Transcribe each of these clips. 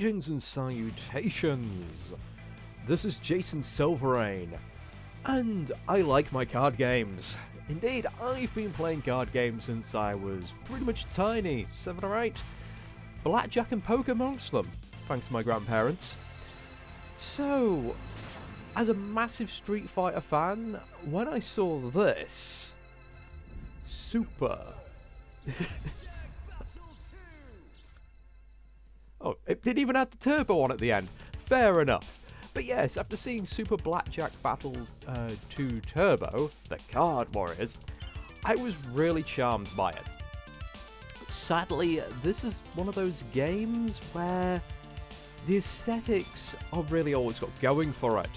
Greetings and salutations! This is Jason Silverain, and I like my card games. Indeed, I've been playing card games since I was pretty much tiny, 7 or 8. Blackjack and poker amongst them, thanks to my grandparents. So, as a massive Street Fighter fan, when I saw this... Super... Oh, it didn't even have the turbo on at the end. Fair enough. But yes, after seeing Super Blackjack Battle 2 Turbo, the Card Warriors, I was really charmed by it. Sadly, this is one of those games where the aesthetics are really all it's got going for it.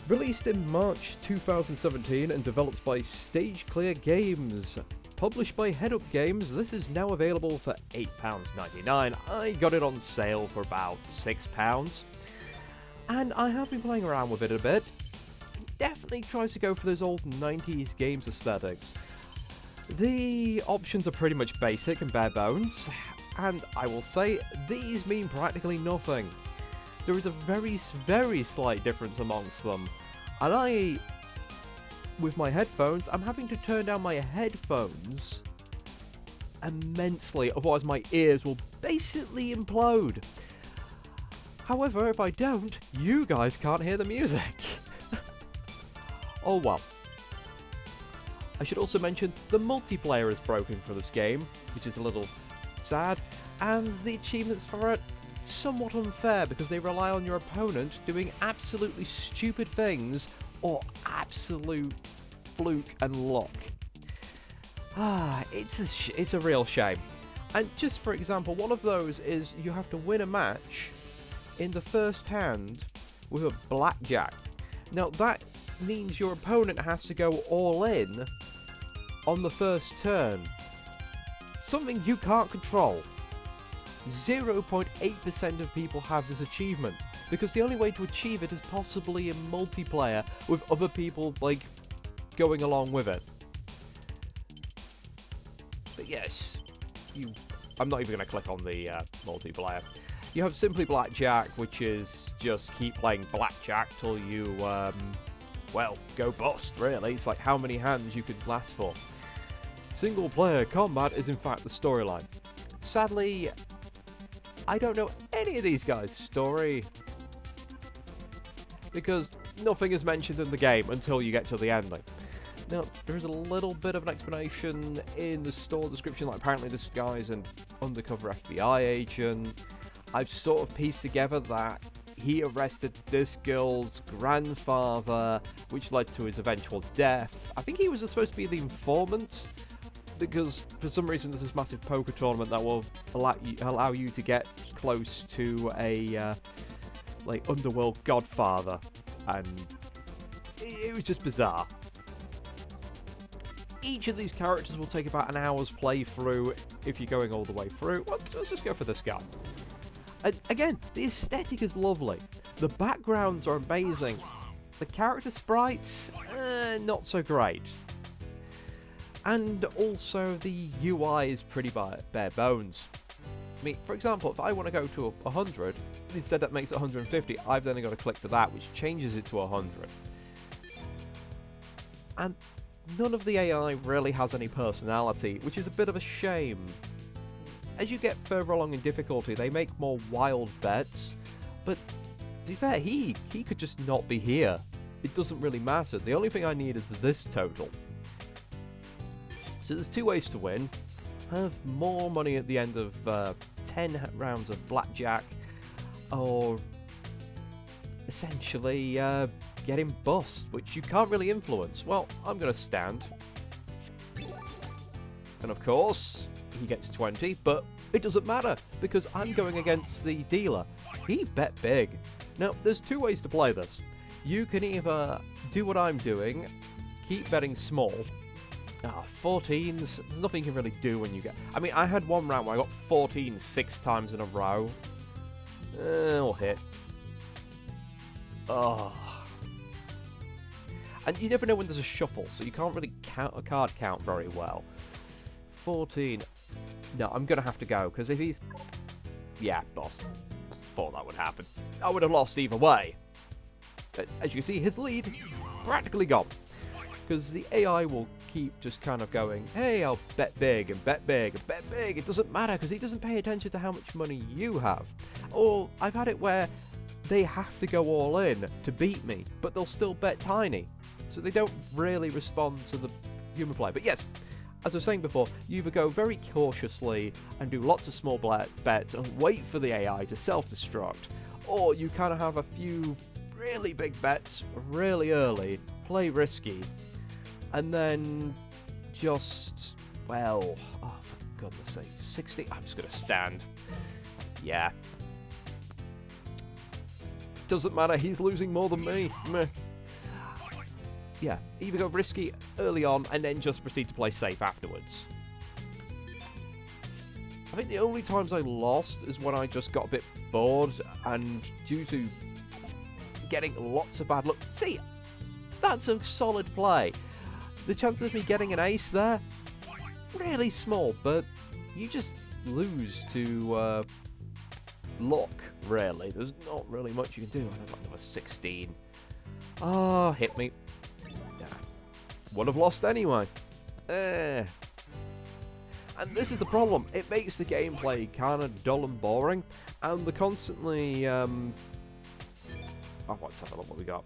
Released in March 2017 and developed by Stage Clear Games, published by Headup Games, this is now available for £8.99. I got it on sale for about £6. And I have been playing around with it a bit. Definitely tries to go for those old 90s games aesthetics. The options are pretty much basic and bare bones, and I will say, these mean practically nothing. There is a very, very slight difference amongst them, and with my headphones, I'm having to turn down my headphones immensely, otherwise my ears will basically implode. However, if I don't, you guys can't hear the music. Oh well. I should also mention the multiplayer is broken for this game, which is a little sad, and the achievements for it somewhat unfair because they rely on your opponent doing absolutely stupid things or absolute fluke and luck. It's a real shame. And just for example, one of those is you have to win a match in the first hand with a blackjack. Now that means your opponent has to go all in on the first turn. Something you can't control. 0.8% of people have this achievement, because the only way to achieve it is possibly in multiplayer with other people, like, going along with it. But yes, I'm not even going to click on the multiplayer. You have Simply Blackjack, which is just keep playing blackjack till you, well, go bust, really. It's like how many hands you could last for. Single player combat is in fact the storyline. Sadly, I don't know any of these guys' story, because nothing is mentioned in the game until you get to the ending. Now, there is a little bit of an explanation in the store description, like apparently this guy's an undercover FBI agent. I've sort of pieced together that he arrested this girl's grandfather, which led to his eventual death. I think he was supposed to be the informant, because for some reason there's this massive poker tournament that will allow you to get close to a like underworld godfather, and it was just bizarre. Each of these characters will take about an hour's playthrough if you're going all the way through. Well, let's just go for this guy. And again, the aesthetic is lovely. The backgrounds are amazing. The character sprites, not so great. And also the UI is pretty bare bones. I mean, for example, if I want to go to 100, instead that makes it 150, I've then got to click to that, which changes it to 100. And none of the AI really has any personality, which is a bit of a shame. As you get further along in difficulty, they make more wild bets, but to be fair, he could just not be here. It doesn't really matter. The only thing I need is this total. So there's two ways to win. Have more money at the end of 10 rounds of blackjack, or essentially getting bust, which you can't really influence. Well, I'm going to stand. And of course, he gets 20, but it doesn't matter, because I'm going against the dealer. He bet big. Now, there's two ways to play this. You can either do what I'm doing, keep betting small. 14s, there's nothing you can really do when you get... I mean, I had one round where I got 14 6 times in a row. It'll hit. Oh. And you never know when there's a shuffle, so you can't really count a card count very well. 14. No, I'm going to have to go, because if he's... Yeah, boss. Thought that would happen. I would have lost either way. As you can see, his lead practically gone. Because the AI will keep just kind of going, hey, I'll bet big and bet big and bet big. It doesn't matter because he doesn't pay attention to how much money you have. Or I've had it where they have to go all in to beat me, but they'll still bet tiny. So they don't really respond to the human play. But yes, as I was saying before, you either go very cautiously and do lots of small bets and wait for the AI to self-destruct, or you kind of have a few really big bets really early, play risky, and then just, well, oh, for goodness sake, 60, I'm just going to stand. Yeah. Doesn't matter, he's losing more than me. Meh. Yeah, either go risky early on and then just proceed to play safe afterwards. I think the only times I lost is when I just got a bit bored and due to getting lots of bad luck. See, that's a solid play. The chances of me getting an ace there, really small, but you just lose to luck, really. There's not really much you can do. I got another 16. Oh, hit me. Yeah. Would have lost anyway. And this is the problem. It makes the gameplay kind of dull and boring, and the constantly oh, let's have a look what we got.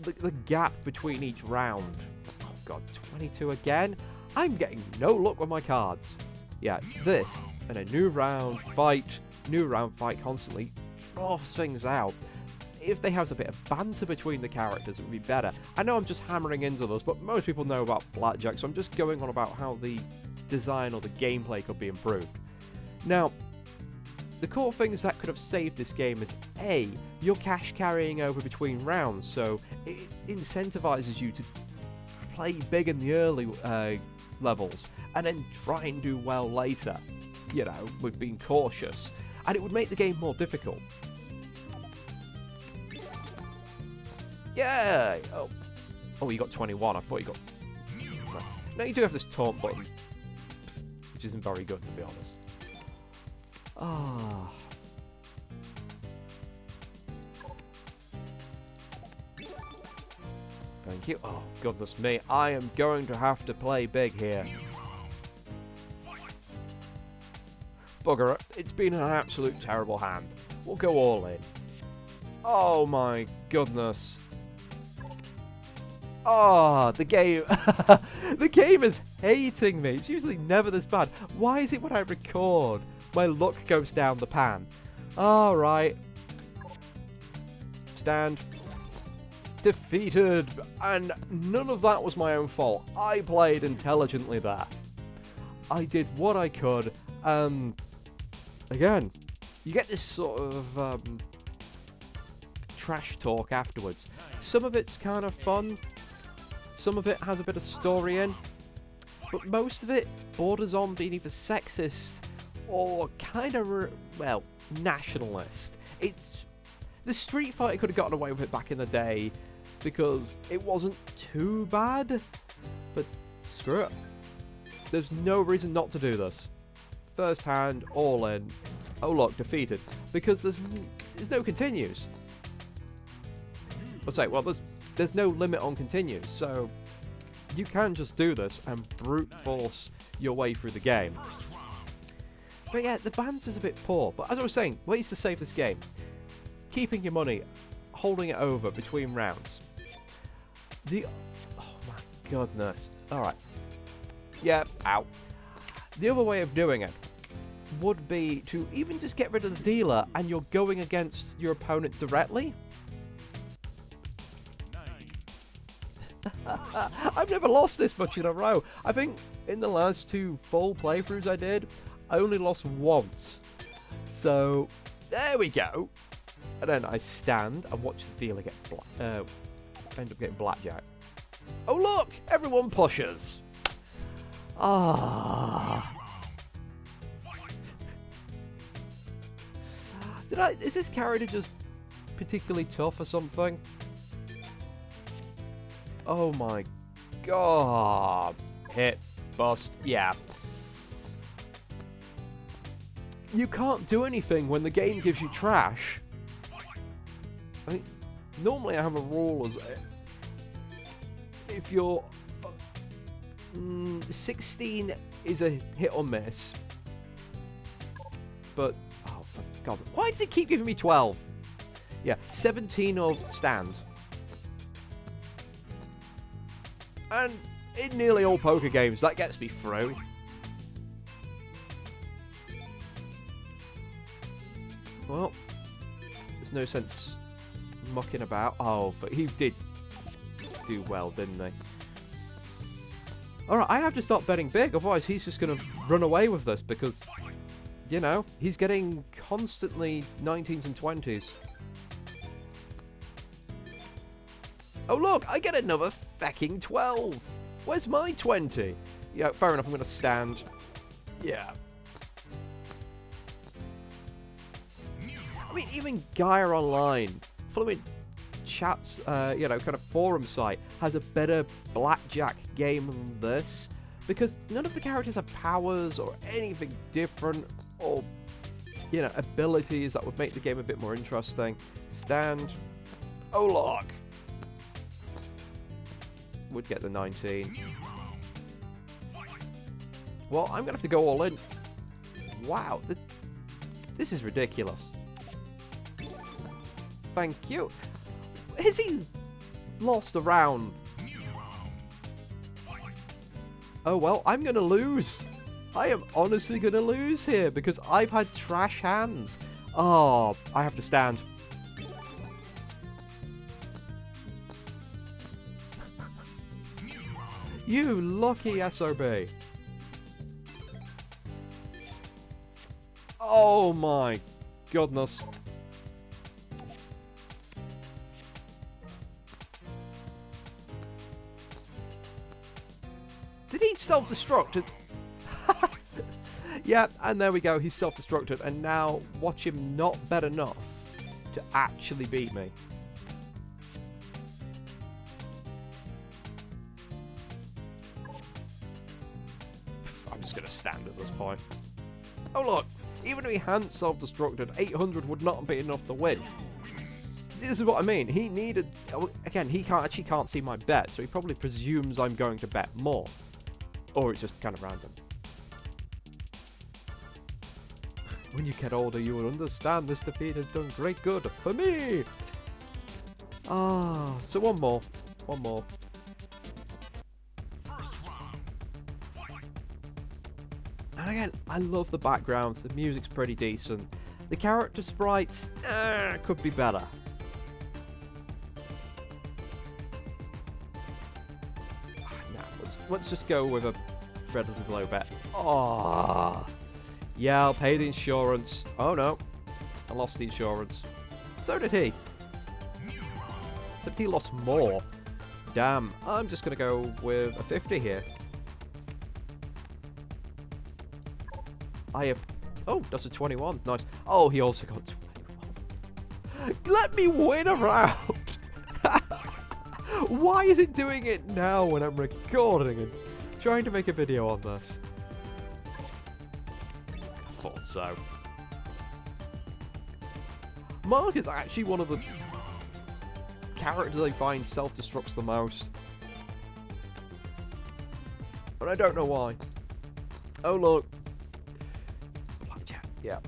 The gap between each round. Oh god, 22 again? I'm getting no luck with my cards. Yeah, it's this, and a new round fight constantly draws things out. If they have a bit of banter between the characters, it would be better. I know I'm just hammering into this, but most people know about blackjack, so I'm just going on about how the design or the gameplay could be improved. Now, the core things that could have saved this game is A, your cash carrying over between rounds, so it incentivizes you to play big in the early levels and then try and do well later, you know, with being cautious, and it would make the game more difficult. Yeah! Oh, you got 21. I thought you got... No, you do have this taunt button, which isn't very good, to be honest. Ah. Thank you. Oh, goodness me. I am going to have to play big here. Bugger it. It's been an absolute terrible hand. We'll go all in. Oh my goodness. Oh, the game. The game is hating me. It's usually never this bad. Why is it when I record, my luck goes down the pan? Alright. Stand. Defeated. And none of that was my own fault. I played intelligently there. I did what I could. And again, you get this sort of trash talk afterwards. Some of it's kind of fun. Some of it has a bit of story in. But most of it borders on being either sexist or kind of, well, nationalist. It's... The Street Fighter could have gotten away with it back in the day because it wasn't too bad. But screw it. There's no reason not to do this. First hand, all in. Oh look, defeated. Because there's no continues. I'll say, well, there's no limit on continues, so you can just do this and brute force your way through the game. But yeah, the banter's a bit poor. But as I was saying, ways to save this game. Keeping your money, holding it over between rounds. Oh my goodness. Alright. Yeah, ow. The other way of doing it would be to even just get rid of the dealer and you're going against your opponent directly. I've never lost this much in a row. I think in the last 2 full playthroughs I did, I only lost once. So, there we go. And then I stand and watch the dealer get end up getting blackjack. Oh look! Everyone pushes! Ah. Is this character just particularly tough or something? Oh my god. Hit. Bust. Yeah. you can't do anything when the game gives you trash. I mean, normally I have a rule as if you're 16 is a hit or miss. But, oh, for God, why does it keep giving me 12? Yeah, 17 or stand. And in nearly all poker games, that gets me through. Well, there's no sense mucking about. Oh, but he did do well, didn't he? Alright, I have to start betting big, otherwise he's just going to run away with this because, you know, he's getting constantly 19s and 20s. Oh look, I get another fecking 12. Where's my 20? Yeah, fair enough, I'm going to stand. Yeah. I mean, even Gaia Online, following chat's, you know, kind of forum site, has a better blackjack game than this. Because none of the characters have powers or anything different or, you know, abilities that would make the game a bit more interesting. Stand. Oh, look. Would get the 19. Well, I'm going to have to go all in. Wow. This is ridiculous. Thank you. Has he lost a round? Oh, well, I'm going to lose. I am honestly going to lose here because I've had trash hands. Oh, I have to stand. You lucky SOB. Oh my goodness. Did he self-destruct? Yeah, and there we go. He's self-destructed. And now watch him not bet enough to actually beat me. I'm just going to stand at this point. Oh, look. Even if he hadn't self-destructed, 800 would not be enough to win. See, this is what I mean. He needed... Again, he can't see my bet, so he probably presumes I'm going to bet more. Or it's just kind of random. When you get older, you will understand this defeat has done great good for me. Ah, so one more. One more. And again, I love the backgrounds. The music's pretty decent. The character sprites could be better. Let's just go with a relatively low bet. Oh, yeah, I'll pay the insurance. Oh no, I lost the insurance. So did he. Except he lost more. Damn, I'm just going to go with a 50 here. I have... Oh, that's a 21. Nice. Oh, he also got 21. Let me win a round. Why is it doing it now when I'm recording and trying to make a video on this? I thought so. Mark is actually one of the characters I find self-destructs the most. But I don't know why. Oh, look. Blackjack. Yeah.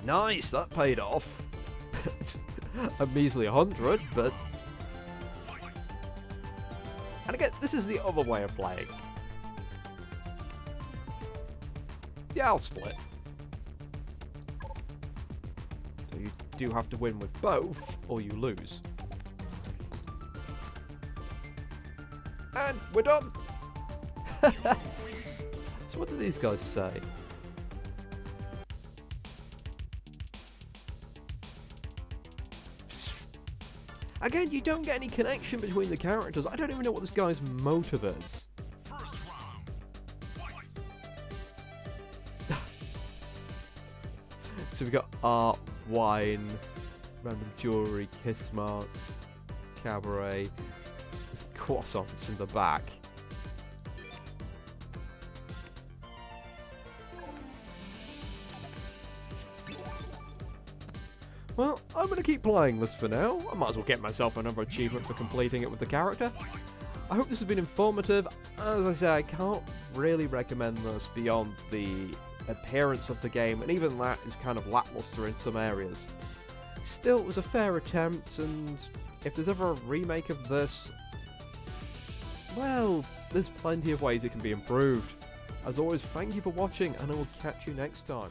Nice, that paid off. A measly 100, but... And again, this is the other way of playing. Yeah, I'll split. So you do have to win with both, or you lose. And we're done! So what do these guys say? Again, you don't get any connection between the characters. I don't even know what this guy's motive is. So we've got art, wine, random jewellery, kiss marks, cabaret, croissants in the back. Well, I'm going to keep playing this for now. I might as well get myself another achievement for completing it with the character. I hope this has been informative. As I say, I can't really recommend this beyond the appearance of the game, and even that is kind of lackluster in some areas. Still, it was a fair attempt, and if there's ever a remake of this, well, there's plenty of ways it can be improved. As always, thank you for watching, and I will catch you next time.